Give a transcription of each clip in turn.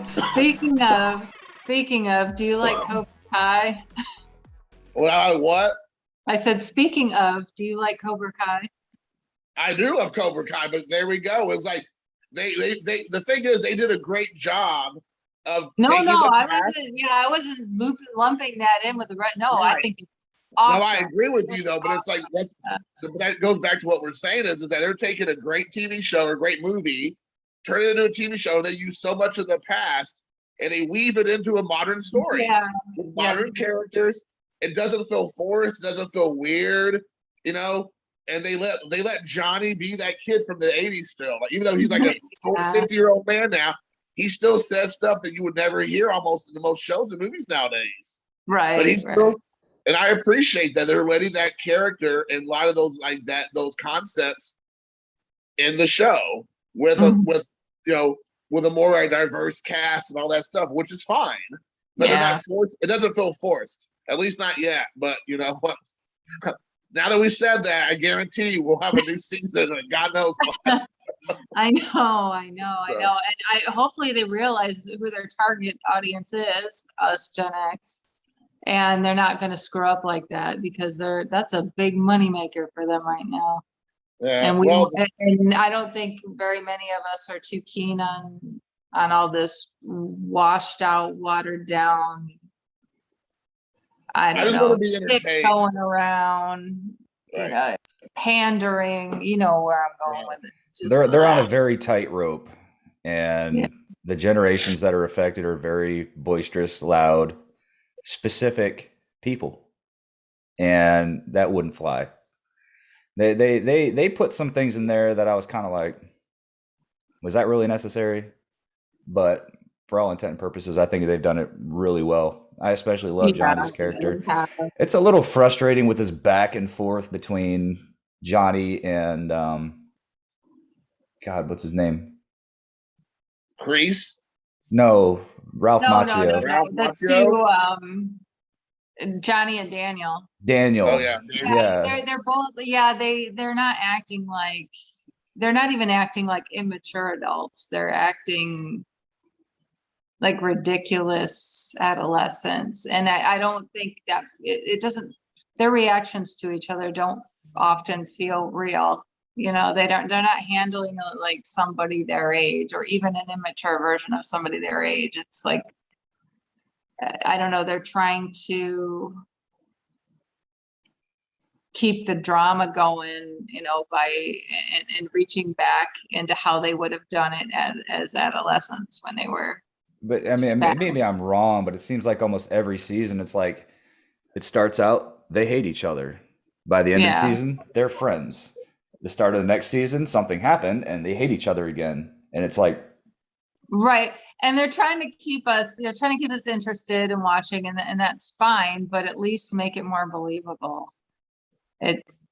Speaking of, do you like Cobra Kai? What? I said, speaking of, do you like Cobra Kai? I do love Cobra Kai, but there we go. It's like they the thing is they did a great job of No, taking no, the I past. wasn't. Yeah, I wasn't lumping that in with the rest. No, I Right. think it's awesome. No, I agree with you though, but it's like that goes back to what we're saying is that they're taking a great TV show or a great movie, turn it into a TV show, and they use so much of the past and they weave it into a modern story Yeah, with modern characters. It doesn't feel forced, it doesn't feel weird, you know. And they let Johnny be that kid from the 80s still. Like, even though he's like a 50-year-old man now, he still says stuff that you would never hear almost in the most shows and movies nowadays. right. But he's still, and I appreciate that they're letting that character and a lot of those those concepts in the show with with a more diverse cast and all that stuff, which is fine. But they're not forced. It doesn't feel forced, at least not yet. But you know what? Now that we said that, I guarantee you we'll have a new season, and God knows what. I know. And hopefully they realize who their target audience is, us Gen X, and they're not going to screw up like that because that's a big moneymaker for them right now. Yeah, and I don't think very many of us are too keen on all this washed out, watered down. I don't know, tiptoeing around, you know, pandering. You know where I'm going with it. Just they're on a very tight rope, and the generations that are affected are very boisterous, loud, specific people, and that wouldn't fly. They put some things in there that I was kind of like, was that really necessary? But for all intent and purposes, I think they've done it really well. I especially love Johnny's character. It's a little frustrating with this back and forth between Johnny and God, what's his name? Kreese? No, Ralph Macchio. No. That's who, Johnny and Daniel. Oh yeah. They're both. Yeah, they're not acting like. They're not even acting like immature adults. They're acting like ridiculous adolescents, and I don't think that it doesn't. Their reactions to each other don't often feel real. You know, they're not handling it like somebody their age, or even an immature version of somebody their age. It's like, I don't know. They're trying to keep the drama going, you know, by and reaching back into how they would have done it as adolescents when they were. But I mean, maybe I'm wrong, but it seems like almost every season, it's like it starts out, they hate each other. By the end of the season, they're friends. The start of the next season, something happened and they hate each other again. And it's like, right. And they're trying to keep us, interested in watching, and that's fine, but at least make it more believable. It's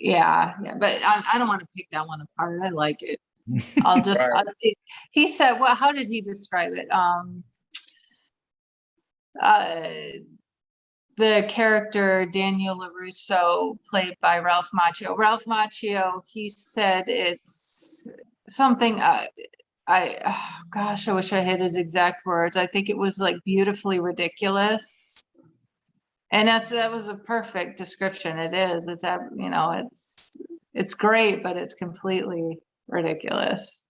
but I don't want to pick that one apart. I like it. I'll just he said, well, how did he describe it? The character Daniel LaRusso, played by Ralph Macchio, he said it's something I wish I had his exact words. I think it was like beautifully ridiculous. And that was a perfect description. It is. It's, you know, it's great, but it's completely ridiculous.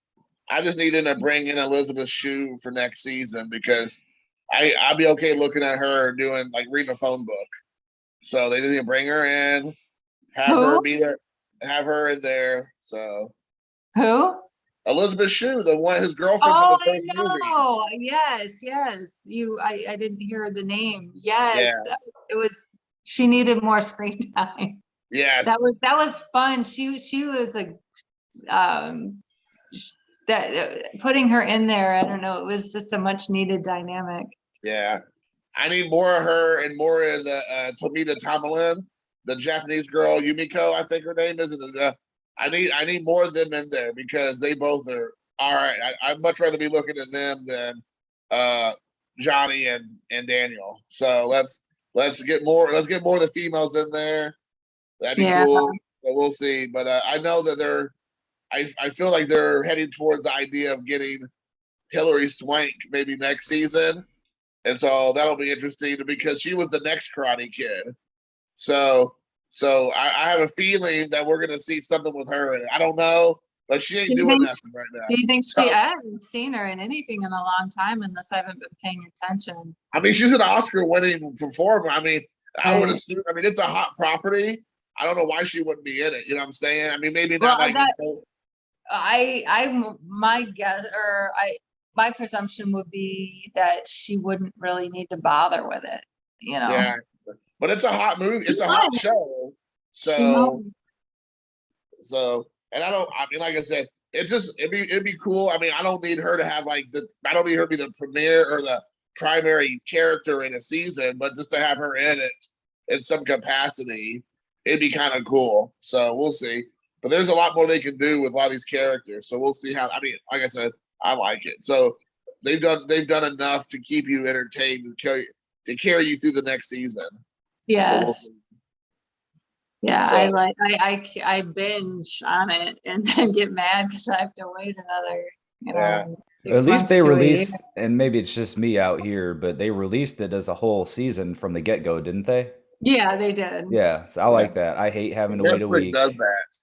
I just need them to bring in Elizabeth Shue for next season, because I'd be okay looking at her doing, like, reading a phone book. So they need to bring her in, have her be there, have her in there. So who? Elizabeth Shue, the one, his girlfriend from the first movie. Oh, yes. I didn't hear the name. Yes, it was. She needed more screen time. Yes, that was fun. She was a that putting her in there. I don't know. It was just a much needed dynamic. Yeah, I need more of her and more of the Tomita Tamalin, the Japanese girl Yumiko, I think her name is. I need more of them in there, because they both are all right. I'd much rather be looking at them than Johnny and Daniel. So let's get more of the females in there. That'd be cool. So we'll see. But I know that I feel like they're heading towards the idea of getting Hillary Swank maybe next season. And so that'll be interesting because she was the next Karate Kid. So I have a feeling that we're gonna see something with her. I don't know, but she ain't doing nothing right now. Do you think I haven't seen her in anything in a long time unless I haven't been paying attention. I mean, she's an Oscar-winning performer. I mean, I would assume. I mean, it's a hot property. I don't know why she wouldn't be in it. You know what I'm saying? I mean, maybe not like. My guess, or my presumption would be that she wouldn't really need to bother with it. You know. Yeah, but it's a hot movie. It's a hot show. So, and I mean, like I said, it'd be cool. I mean, I don't need her to have I don't need her to be the premiere or the primary character in a season, but just to have her in it in some capacity, it'd be kind of cool. So we'll see. But there's a lot more they can do with a lot of these characters. So we'll see how. I mean, like I said, I like it. So they've done enough to keep you entertained and carry you through the next season. Yes. So yeah, so, I binge on it and then get mad because I have to wait another, at least they released, and maybe it's just me out here, but they released it as a whole season from the get-go, didn't they? Yeah, they did. Yeah, so I like that. I hate having to wait a week. Netflix does that.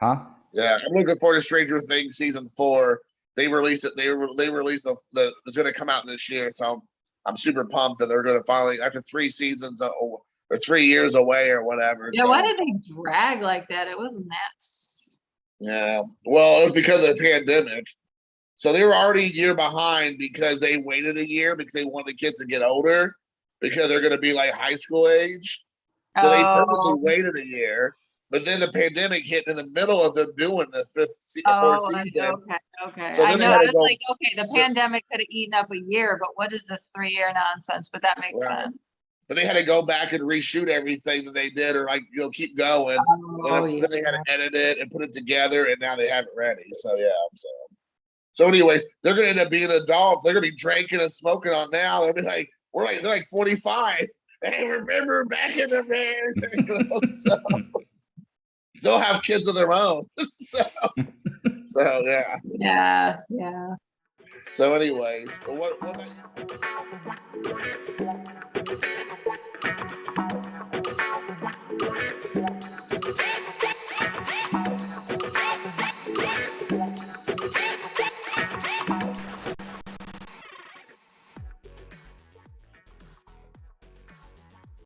Huh? Yeah, I'm looking forward to Stranger Things season 4. They released it. They released it's going to come out this year, so I'm super pumped that they're going to finally, after 3 seasons or 3 years away or whatever. Yeah, why did they drag like that? It wasn't that. Yeah, well, it was because of the pandemic. So they were already a year behind because they waited a year because they wanted the kids to get older because they're going to be like high school age. So they purposely waited a year. But then the pandemic hit in the middle of them doing the 4th season. Okay. So I know. I was like, okay, the pandemic could have eaten up a year, but what is this 3-year nonsense? But that makes sense. But they had to go back and reshoot everything that they did, or keep going. Then they had to edit it and put it together, and now they have it ready. So yeah. So anyways, they're gonna end up being adults. They're gonna be drinking and smoking on now. They'll be like, they're like 45. Hey, remember back in the day? So they'll have kids of their own. So yeah. Yeah. So anyways, what about you?